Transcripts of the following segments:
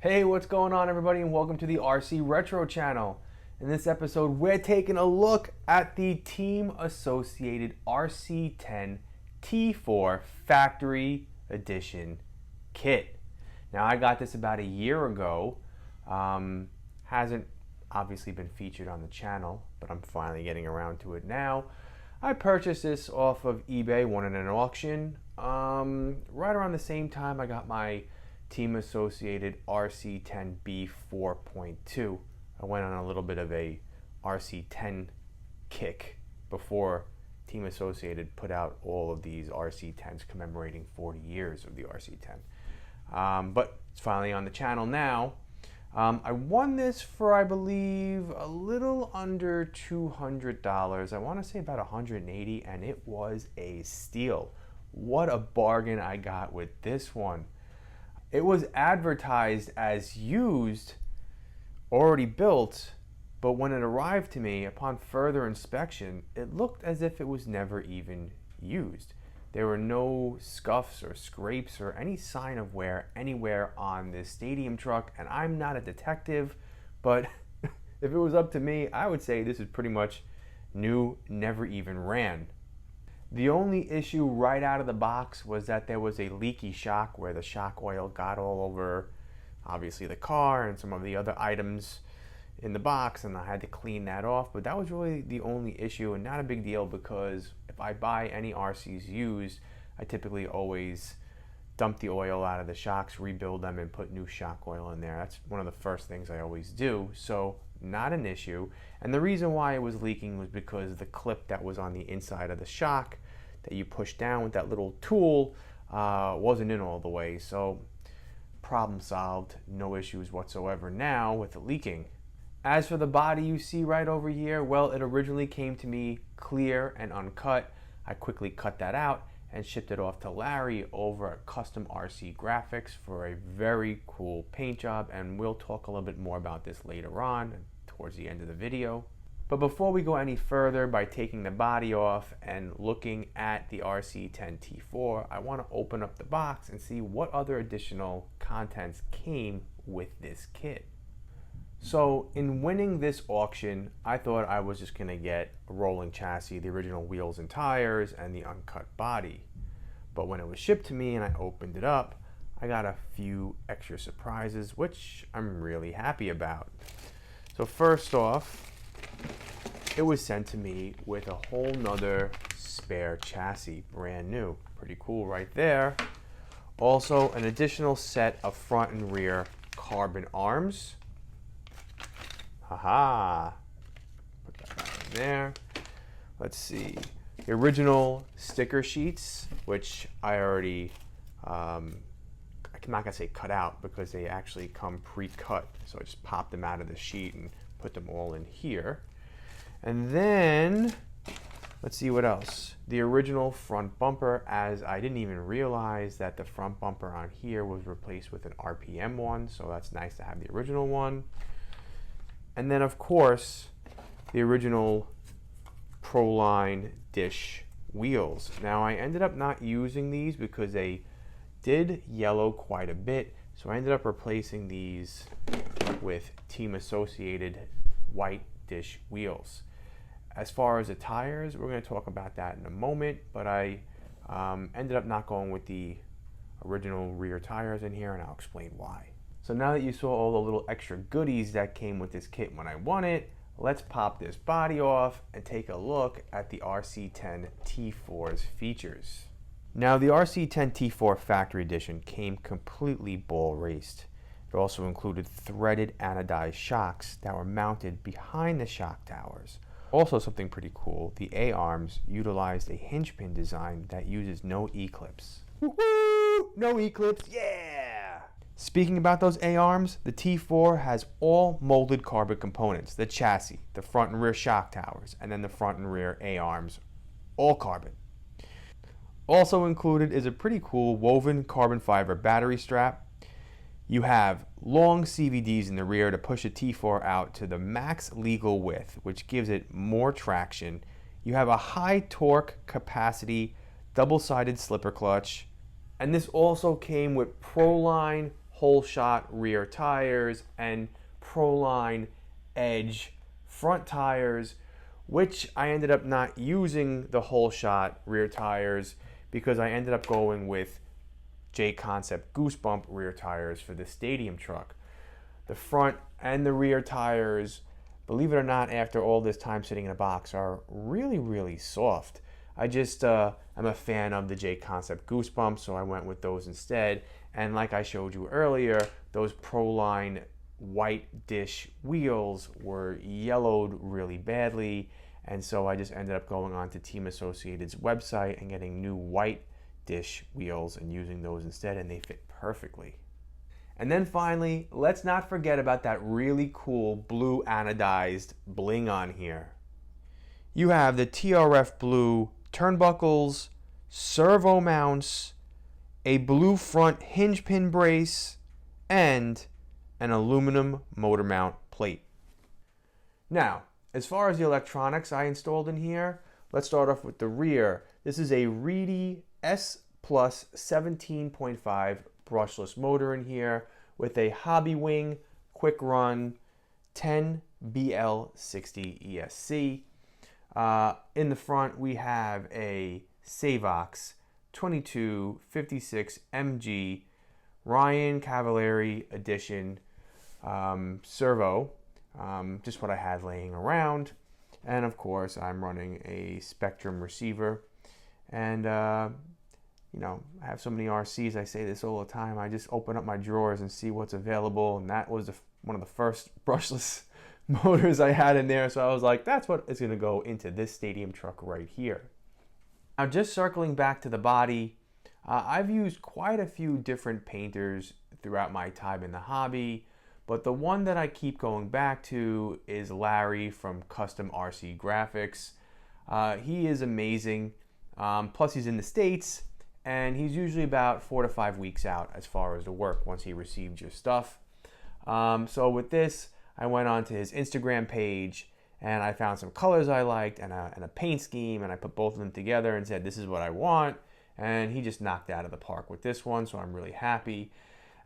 Hey, what's going on everybody, and welcome to the RC Retro channel. In this episode, we're taking a look at the Team Associated RC10T4 Factory Edition kit. Now, I got this about a year ago. Hasn't obviously been featured on the channel, but I'm finally getting around to it now. I purchased this off of eBay, won it in an auction. Right around the same time I got my Team Associated RC10B 4.2. I went on a little bit of a RC10 kick before Team Associated put out all of these RC10s commemorating 40 years of the RC10. But it's finally on the channel now. I won this for, I believe, a little under $200. I want to say about $180, and it was a steal. What a bargain I got with this one. It was advertised as used, already built, but when it arrived to me, upon further inspection, it looked as if it was never even used. There were no scuffs or scrapes or any sign of wear anywhere on this stadium truck, and I'm not a detective, but if it was up to me, I would say this is pretty much new, never even ran. The only issue right out of the box was that there was a leaky shock where the shock oil got all over, obviously, the car and some of the other items in the box, and I had to clean that off. But that was really the only issue, and not a big deal, because if I buy any RCs used, I typically always dump the oil out of the shocks, rebuild them, and put new shock oil in there. That's one of the first things I always do, so not an issue. And the reason why it was leaking was because the clip that was on the inside of the shock that you push down with that little tool wasn't in all the way. So problem solved, no issues whatsoever now with the leaking. As for the body you see right over here, well, it originally came to me clear and uncut. I quickly cut that out and shipped it off to Larry over at Custom RC Graphics for a very cool paint job, and we'll talk a little bit more about this later on towards the end of the video. But before we go any further, by taking the body off and looking at the RC10T4, I want to open up the box and see what other additional contents came with this kit. So in winning this auction, I thought I was just going to get a rolling chassis, the original wheels and tires, and the uncut body. But when it was shipped to me and I opened it up, I got a few extra surprises, which I'm really happy about. So first off, it was sent to me with a whole nother spare chassis, brand new. Pretty cool right there. Also, an additional set of front and rear carbon arms. Haha, put that back in there. Let's see, the original sticker sheets, which I already, I'm not gonna say cut out because they actually come pre-cut. So I just popped them out of the sheet and put them all in here. And then, let's see what else. The original front bumper, as I didn't even realize that the front bumper on here was replaced with an RPM one, so that's nice to have the original one. And then, of course, the original Proline dish wheels. Now, I ended up not using these because they did yellow quite a bit, so I ended up replacing these with Team Associated white dish wheels. As far as the tires, we're going to talk about that in a moment, but I ended up not going with the original rear tires in here, and I'll explain why. So now that you saw all the little extra goodies that came with this kit when I won it, let's pop this body off and take a look at the RC10T4's features. Now, the RC10T4 Factory Edition came completely ball raced. It also included threaded anodized shocks that were mounted behind the shock towers. Also, something pretty cool, the A-arms utilized a hinge pin design that uses no E-clips. Woohoo! No E-clips, yeah! Speaking about those A-arms, the T4 has all molded carbon components, the chassis, the front and rear shock towers, and then the front and rear A-arms, all carbon. Also included is a pretty cool woven carbon fiber battery strap. You have long CVDs in the rear to push a T4 out to the max legal width, which gives it more traction. You have a high torque capacity double-sided slipper clutch, and this also came with Proline whole shot rear tires and Proline Edge front tires, which I ended up not using the whole shot rear tires because I ended up going with J-Concept Goosebump rear tires for the stadium truck. The front and the rear tires, believe it or not, after all this time sitting in a box, are really, really soft. I'm a fan of the J-Concept Goosebumps, so I went with those instead. And like I showed you earlier, those Proline white dish wheels were yellowed really badly, and so I just ended up going on to Team Associated's website and getting new white dish wheels and using those instead, and they fit perfectly. And then finally, let's not forget about that really cool blue anodized bling on here. You have the TRF blue turnbuckles, servo mounts, a blue front hinge pin brace, and an aluminum motor mount plate. Now, as far as the electronics I installed in here, let's start off with the rear. This is a Reedy S Plus 17.5 brushless motor in here with a Hobby Wing Quick Run 10 BL60 ESC. In the front, we have a Savox 2256 MG Ryan Cavalieri Edition servo, just what I had laying around. And of course, I'm running a Spectrum receiver. And you know, I have so many RCs, I say this all the time, I just open up my drawers and see what's available, and that was one of the first brushless motors I had in there, so I was like, that's what is going to go into this stadium truck right here. Now, just circling back to the body, I've used quite a few different painters throughout my time in the hobby, but the one that I keep going back to is Larry from Custom RC Graphics. He is amazing, plus he's in the States, and he's usually about 4 to 5 weeks out as far as the work once he received your stuff. So with this, I went on to his Instagram page and I found some colors I liked and a paint scheme, and I put both of them together and said, this is what I want. And he just knocked out of the park with this one, so I'm really happy.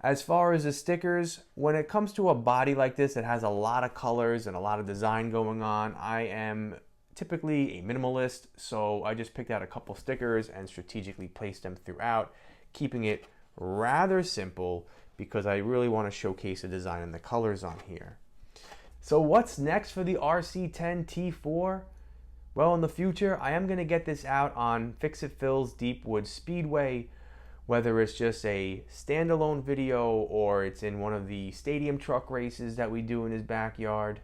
As far as the stickers, when it comes to a body like this that has a lot of colors and a lot of design going on, I am typically a minimalist, so I just picked out a couple stickers and strategically placed them throughout, keeping it rather simple because I really want to showcase the design and the colors on here. So what's next for the RC10T4? Well, in the future, I am going to get this out on Fix It Phil's Deepwood Speedway, whether it's just a standalone video or it's in one of the stadium truck races that we do in his backyard.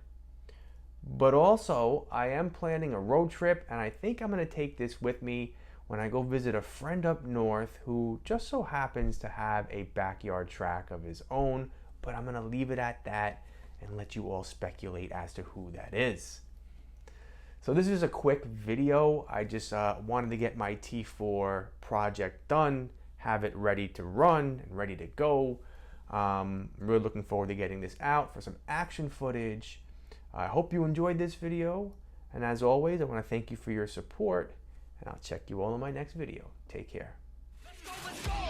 But also, I am planning a road trip, and I think I'm going to take this with me when I go visit a friend up north who just so happens to have a backyard track of his own, but I'm going to leave it at that and let you all speculate as to who that is. So this is a quick video. I just wanted to get my T4 project done, have it ready to run and ready to go. I'm really looking forward to getting this out for some action footage. I hope you enjoyed this video, and as always, I want to thank you for your support, and I'll check you all in my next video. Take care. Let's go, let's go.